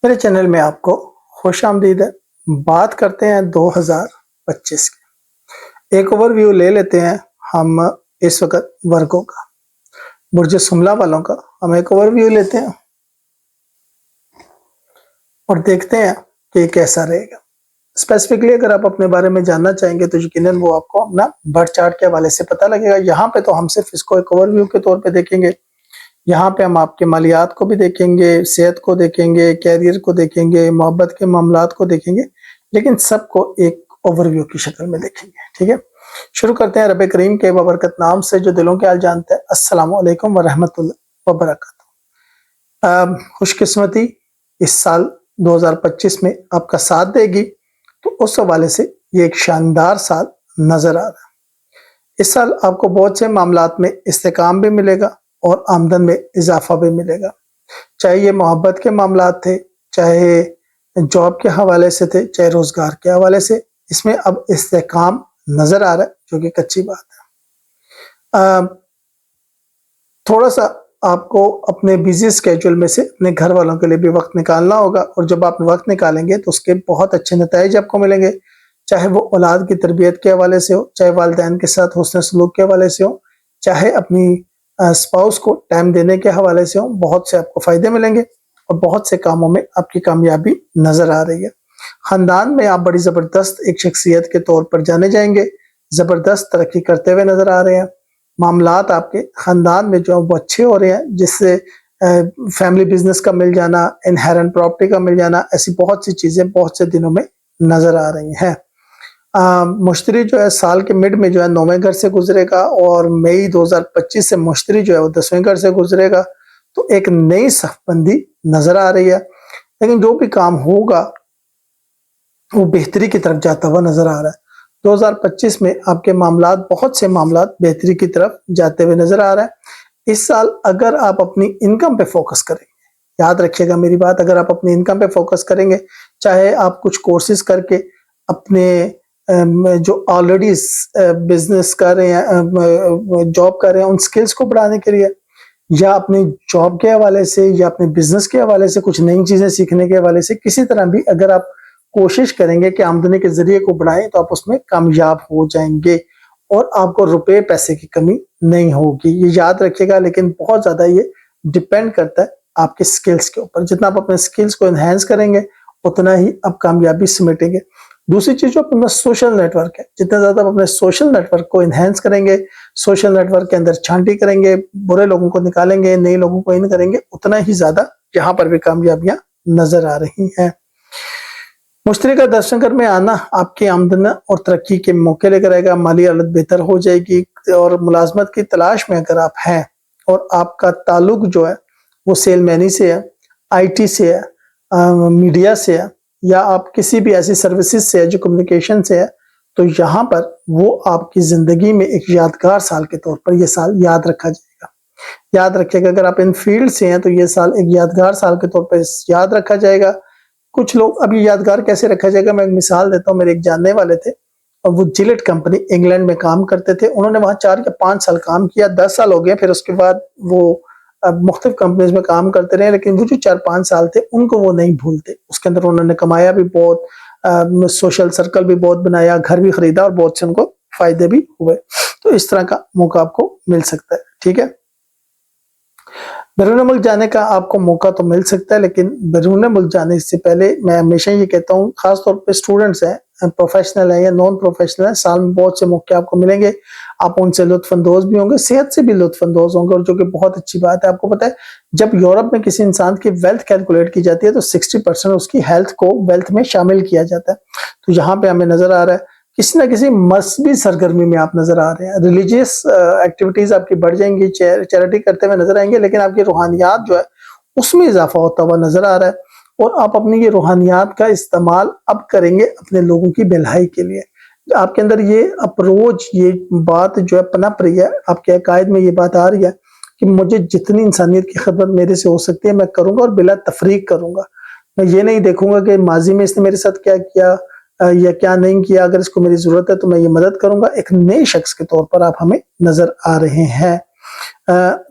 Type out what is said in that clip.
میرے چینل میں آپ کو خوش آمدید ہے۔ بات کرتے ہیں 2025 کی۔ ایک اوور ویو لے لیتے ہیں ہم اس وقت ورگوں کا، برج سملہ والوں کا ہم ایک اوور ویو لیتے ہیں اور دیکھتے ہیں کہ یہ کیسا رہے گا۔ اسپیسیفکلی اگر آپ اپنے بارے میں جاننا چاہیں گے تو یقیناً وہ آپ کو اپنا برتھ چارٹ کے حوالے سے پتہ لگے گا۔ یہاں پہ تو ہم صرف اس کو ایک اوور ویو کے طور پہ دیکھیں گے۔ یہاں پہ ہم آپ کے مالیات کو بھی دیکھیں گے، صحت کو دیکھیں گے، کیریئر کو دیکھیں گے، محبت کے معاملات کو دیکھیں گے، لیکن سب کو ایک اوور ویو کی شکل میں دیکھیں گے۔ ٹھیک ہے، شروع کرتے ہیں رب کریم کے بابرکت نام سے جو دلوں کے حال جانتا ہے۔ السلام علیکم ورحمۃ اللہ وبرکاتہ۔ خوش قسمتی اس سال 2025 میں آپ کا ساتھ دے گی، تو اس حوالے سے یہ ایک شاندار سال نظر آ رہا ہے۔ اس سال آپ کو بہت سے معاملات میں استحکام بھی ملے گا اور آمدن میں اضافہ بھی ملے گا، چاہے یہ محبت کے معاملات تھے، چاہے جاب کے حوالے سے تھے، چاہے روزگار کے حوالے سے، اس میں اب استحکام نظر آ رہا ہے، جو کہ ایک اچھی بات ہے۔ تھوڑا سا آپ کو اپنے بیزی سکیجول میں سے اپنے گھر والوں کے لیے بھی وقت نکالنا ہوگا، اور جب آپ وقت نکالیں گے تو اس کے بہت اچھے نتائج آپ کو ملیں گے، چاہے وہ اولاد کی تربیت کے حوالے سے ہو، چاہے والدین کے ساتھ حسن سلوک کے حوالے سے ہو، چاہے اپنی اسپاؤس کو ٹائم دینے کے حوالے سے ہو، بہت سے آپ کو فائدے ملیں گے اور بہت سے کاموں میں آپ کی کامیابی نظر آ رہی ہے۔ خاندان میں آپ بڑی زبردست ایک شخصیت کے طور پر جانے جائیں گے، زبردست ترقی کرتے ہوئے نظر آ رہے ہیں۔ معاملات آپ کے خاندان میں جو وہ اچھے ہو رہے ہیں، جس سے فیملی بزنس کا مل جانا، انہیرنٹ پراپرٹی کا مل جانا، ایسی بہت سی چیزیں بہت سے دنوں میں نظر آ رہی ہیں۔ مشتری جو ہے سال کے مڈ میں جو ہے 9ویں گھر سے گزرے گا، اور مئی 2025 سے مشتری جو ہے وہ 10ویں گھر سے گزرے گا، تو ایک نئی صف بندی نظر آ رہی ہے۔ لیکن جو بھی کام ہوگا وہ بہتری کی طرف جاتا ہوا نظر آ رہا ہے۔ 2025 میں آپ کے معاملات، بہت سے معاملات بہتری کی طرف جاتے ہوئے نظر آ رہا ہے۔ اس سال اگر آپ اپنی انکم پہ فوکس کریں گے، یاد رکھیے گا میری بات، اگر آپ اپنی انکم پہ فوکس کریں گے، چاہے آپ کچھ کورسز کر کے اپنے جو آلریڈی بزنس کر رہے ہیں، جاب کر رہے ہیں، ان سکلز کو بڑھانے کے لیے، یا اپنی جاب کے حوالے سے، یا اپنے بزنس کے حوالے سے، کچھ نئی چیزیں سیکھنے کے حوالے سے، کسی طرح بھی اگر آپ کوشش کریں گے کہ آمدنی کے ذریعے کو بڑھائیں، تو آپ اس میں کامیاب ہو جائیں گے اور آپ کو روپے پیسے کی کمی نہیں ہوگی۔ یہ یاد رکھیے گا، لیکن بہت زیادہ یہ ڈیپینڈ کرتا ہے آپ کے سکلز کے اوپر۔ جتنا آپ اپنے سکلز کو انہینس کریں گے، اتنا ہی آپ کامیابی سمیٹیں گے۔ دوسری چیز جو اپنا سوشل نیٹ ورک ہے، جتنا زیادہ آپ اپنے سوشل نیٹ ورک کو انہینس کریں گے، سوشل نیٹ ورک کے اندر چھانٹی کریں گے، برے لوگوں کو نکالیں گے، نئے لوگوں کو ان کریں گے، اتنا ہی زیادہ یہاں پر بھی کامیابیاں نظر آ رہی ہیں۔ مشتری کا 10ویں گھر میں آنا آپ کی آمدن اور ترقی کے موقع لے کر آئے گا، مالی حالت بہتر ہو جائے گی، اور ملازمت کی تلاش میں اگر آپ ہیں اور آپ کا تعلق جو ہے وہ سیل مینی سے ہے، آئی ٹی سے ہے، میڈیا سے ہے، یا آپ کسی بھی ایسی سروسز سے ہے جو کمیونیکیشن سے ہے، تو یہاں پر وہ آپ کی زندگی میں ایک یادگار سال کے طور پر یہ سال یاد رکھا جائے گا۔ یاد رکھیے گا، اگر آپ ان فیلڈ سے ہیں تو یہ سال ایک یادگار سال کے طور پر یاد رکھا جائے گا۔ کچھ لوگ، اب یہ یادگار کیسے رکھا جائے گا، میں ایک مثال دیتا ہوں۔ میرے ایک جاننے والے تھے، اور وہ جیلٹ کمپنی انگلینڈ میں کام کرتے تھے، انہوں نے وہاں 4 یا 5 سال کام کیا، 10 سال ہو گئے، پھر اس کے بعد وہ مختلف کمپنیز میں کام کرتے رہے، لیکن وہ جو 4-5 سال تھے ان کو وہ نہیں بھولتے۔ اس کے اندر انہوں نے کمایا بھی بہت، سوشل سرکل بھی بہت بنایا، گھر بھی خریدا، اور بہت سے ان کو فائدے بھی ہوئے۔ تو اس طرح کا موقع آپ کو مل سکتا ہے۔ ٹھیک ہے، بیرون ملک جانے کا آپ کو موقع تو مل سکتا ہے، لیکن بیرون ملک جانے سے پہلے میں ہمیشہ یہ کہتا ہوں، خاص طور پہ اسٹوڈنٹس ہیں، پروفیشنل ہیں یا نان پروفیشنل ہیں، سال میں بہت سے موقع آپ کو ملیں گے، آپ ان سے لطف اندوز بھی ہوں گے، صحت سے بھی لطف اندوز ہوں گے، اور جو کہ بہت اچھی بات ہے۔ آپ کو پتہ ہے، جب یورپ میں کسی انسان کی ویلتھ کیلکولیٹ کی جاتی ہے تو 60% اس کی ہیلتھ کو ویلتھ میں شامل کیا جاتا ہے۔ تو یہاں پہ ہمیں نظر آ رہا ہے کسی نہ کسی مذہبی سرگرمی میں آپ نظر آ رہے ہیں، ریلیجیس ایکٹیویٹیز آپ کی بڑھ جائیں گی، چیریٹی کرتے ہوئے نظر آئیں گے، لیکن آپ کی روحانیات جو ہے اس میں اضافہ ہوتا ہوا نظر آ رہا ہے، اور آپ اپنی یہ روحانیات کا استعمال اب کریں گے اپنے لوگوں کی بھلائی کے لیے۔ آپ کے اندر یہ اپروچ، یہ بات جو ہے پنپ رہی ہے، آپ کے عقائد میں یہ بات آ رہی ہے کہ مجھے جتنی انسانیت کی خدمت میرے سے ہو سکتی ہے میں کروں گا، اور بلا تفریق کروں گا۔ میں یہ نہیں دیکھوں گا کہ ماضی میں اس نے میرے ساتھ کیا کیا یا کیا نہیں کیا، اگر اس کو میری ضرورت ہے تو میں یہ مدد کروں گا۔ ایک نئے شخص کے طور پر آپ ہمیں نظر آ رہے ہیں۔